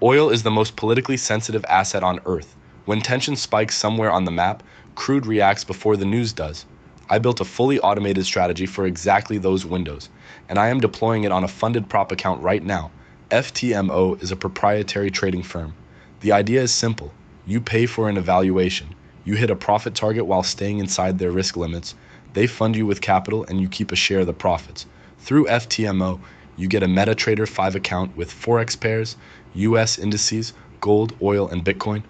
Oil is the most politically sensitive asset on Earth. When tension spikes somewhere on the map, crude reacts before the news does. I built a fully automated strategy for exactly those windows, and I am deploying it on a funded prop account right now. FTMO is a proprietary trading firm. The idea is simple. You pay for an evaluation. You hit a profit target while staying inside their risk limits. They fund you with capital and you keep a share of the profits. Through FTMO, you get a MetaTrader 5 account with Forex pairs, US indices, gold, oil, and Bitcoin.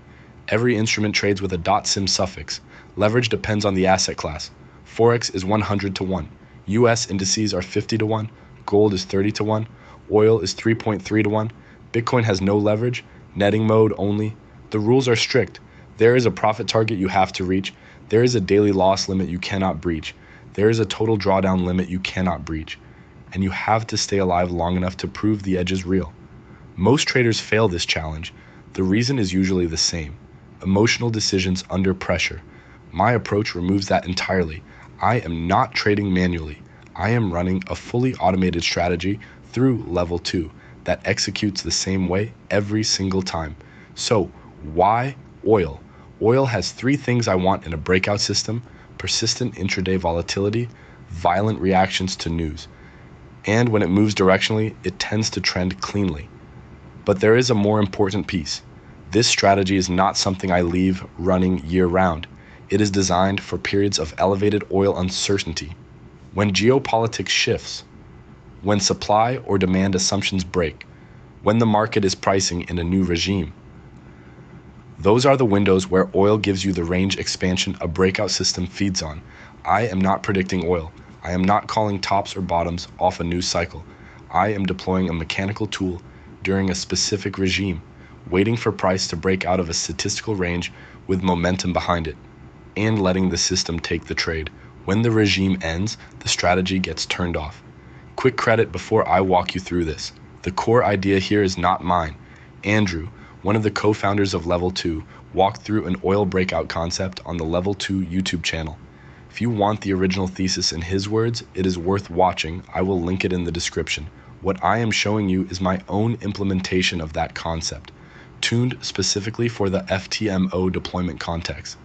Every instrument trades with a .sim suffix. Leverage depends on the asset class. Forex is 100 to 1. US indices are 50 to 1. Gold is 30 to 1. Oil is 3.3 to 1. Bitcoin has no leverage, netting mode only. The rules are strict. There is a profit target you have to reach. There is a daily loss limit you cannot breach. There is a total drawdown limit you cannot breach. And you have to stay alive long enough to prove the edge is real. Most traders fail this challenge. The reason is usually the same: emotional decisions under pressure. My approach removes that entirely. I am not trading manually. I am running a fully automated strategy through level 2 that executes the same way every single time. So, why oil? Oil has 3 things I want in a breakout system: persistent intraday volatility, violent reactions to news, and when it moves directionally, it tends to trend cleanly. But there is a more important piece. This strategy is not something I leave running year-round. It is designed for periods of elevated oil uncertainty. When geopolitics shifts, when supply or demand assumptions break, when the market is pricing in a new regime. Those are the windows where oil gives you the range expansion a breakout system feeds on. I am not predicting oil. I am not calling tops or bottoms off a news cycle. I am deploying a mechanical tool during a specific regime, waiting for price to break out of a statistical range with momentum behind it, and letting the system take the trade. When the regime ends, the strategy gets turned off. Quick credit before I walk you through this. The core idea here is not mine. Andrew, one of the co-founders of Level 2, walked through an oil breakout concept on the Level 2 YouTube channel. If you want the original thesis in his words, it is worth watching. I will link it in the description. What I am showing you is my own implementation of that concept, tuned specifically for the FTMO deployment context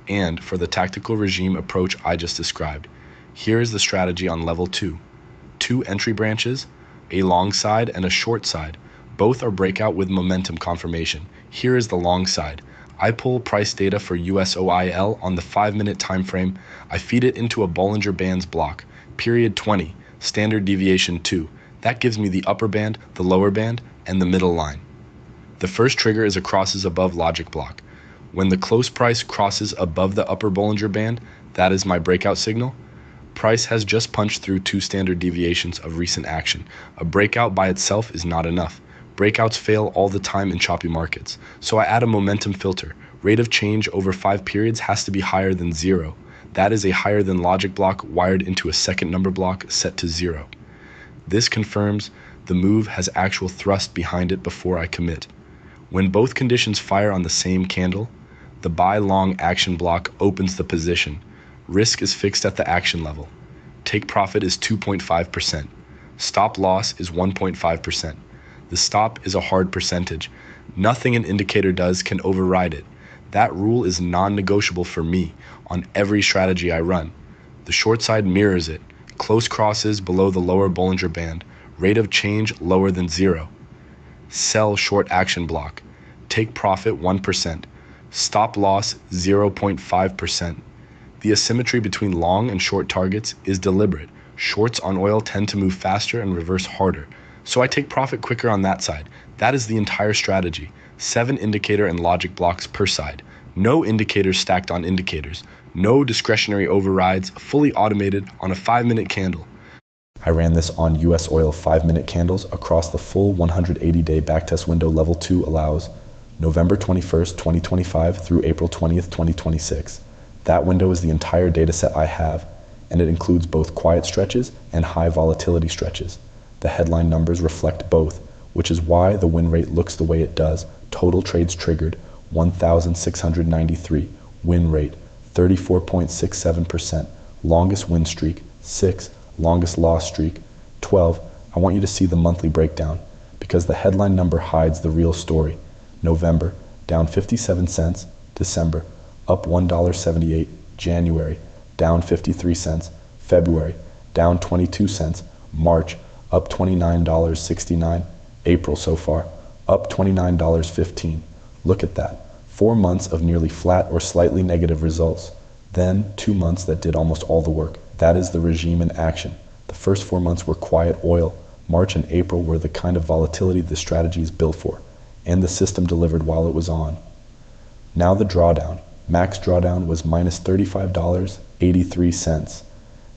and for the tactical regime approach I just described. Here is the strategy on Level 2. 2 entry branches, a long side and a short side. Both are breakout with momentum confirmation. Here is the long side. I pull price data for USOIL on the 5-minute time frame. I feed it into a Bollinger Bands block, period 20, standard deviation 2. That gives me the upper band, the lower band, and the middle line. The first trigger is a crosses above logic block. When the close price crosses above the upper Bollinger Band, that is my breakout signal. Price has just punched through 2 standard deviations of recent action. A breakout by itself is not enough. Breakouts fail all the time in choppy markets. So I add a momentum filter. Rate of change over 5 periods has to be higher than 0. That is a higher than logic block wired into a second number block set to 0. This confirms the move has actual thrust behind it before I commit. When both conditions fire on the same candle, the buy long action block opens the position. Risk is fixed at the action level. Take profit is 2.5%. Stop loss is 1.5%. The stop is a hard percentage. Nothing an indicator does can override it. That rule is non-negotiable for me on every strategy I run. The short side mirrors it. Close crosses below the lower Bollinger Band. Rate of change lower than 0. Sell short action block. Take profit 1%. Stop loss 0.5%. The asymmetry between long and short targets is deliberate. Shorts on oil tend to move faster and reverse harder. So I take profit quicker on that side. That is the entire strategy. 7 indicator and logic blocks per side. No indicators stacked on indicators. No discretionary overrides, fully automated on a 5-minute candle. I ran this on US oil 5-minute candles across the full 180-day backtest window. Level 2 allows November 21st, 2025 through April 20th, 2026. That window is the entire data set I have, and it includes both quiet stretches and high volatility stretches. The headline numbers reflect both, which is why the win rate looks the way it does. Total trades triggered, 1,693. Win rate, 34.67%. Longest win streak, 6. Longest loss streak, 12. I want you to see the monthly breakdown, because because the headline number hides the real story. November, down 57 cents. December, up $1.78. January, down 53 cents. February, down 22 cents. March, up $29.69. April so far, up $29.15. Look at that. 4 months of nearly flat or slightly negative results. Then 2 months that did almost all the work. That is the regime in action. The first 4 months were quiet oil. March and April were the kind of volatility the strategy is built for, and the system delivered while it was on. Now the drawdown. Max drawdown was minus $35.83.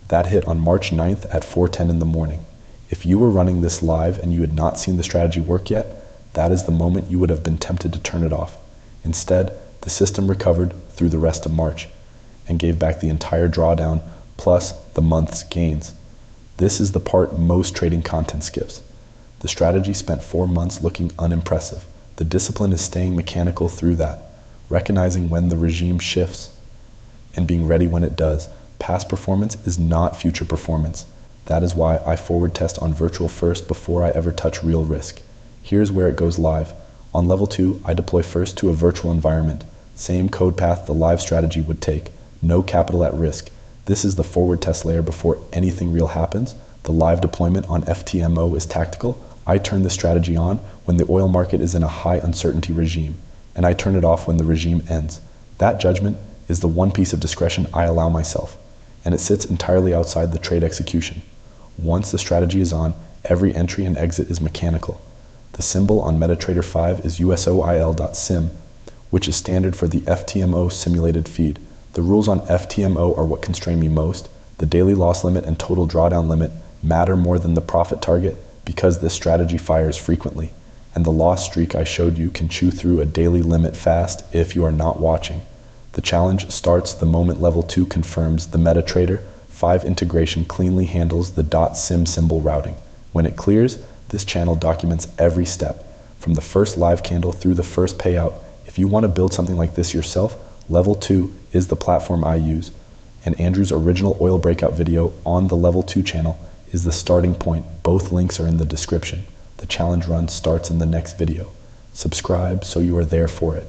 That hit on March 9th at 4:10 in the morning. If you were running this live and you had not seen the strategy work yet, that is the moment you would have been tempted to turn it off. Instead, the system recovered through the rest of March and gave back the entire drawdown plus the month's gains. This is the part most trading content skips. The strategy spent 4 months looking unimpressive. The discipline is staying mechanical through that, recognizing when the regime shifts and being ready when it does. Past performance is not future performance. That is why I forward test on virtual first before I ever touch real risk. Here's where it goes live. On level 2, I deploy first to a virtual environment. Same code path the live strategy would take. No capital at risk. This is the forward test layer before anything real happens. The live deployment on FTMO is tactical. I turn the strategy on when the oil market is in a high uncertainty regime, and I turn it off when the regime ends. That judgment is the one piece of discretion I allow myself, and it sits entirely outside the trade execution. Once the strategy is on, every entry and exit is mechanical. The symbol on MetaTrader 5 is USOIL.sim, which is standard for the FTMO simulated feed. The rules on FTMO are what constrain me most. The daily loss limit and total drawdown limit matter more than the profit target because this strategy fires frequently, and the loss streak I showed you can chew through a daily limit fast if you are not watching. The challenge starts the moment level 2 confirms the MetaTrader 5 integration cleanly handles the .sim symbol routing. When it clears, this channel documents every step, from the first live candle through the first payout. If you want to build something like this yourself, level 2 is the platform I use, and Andrew's original oil breakout video on the level 2 channel is the starting point. Both links are in the description. The challenge run starts in the next video. Subscribe so you are there for it.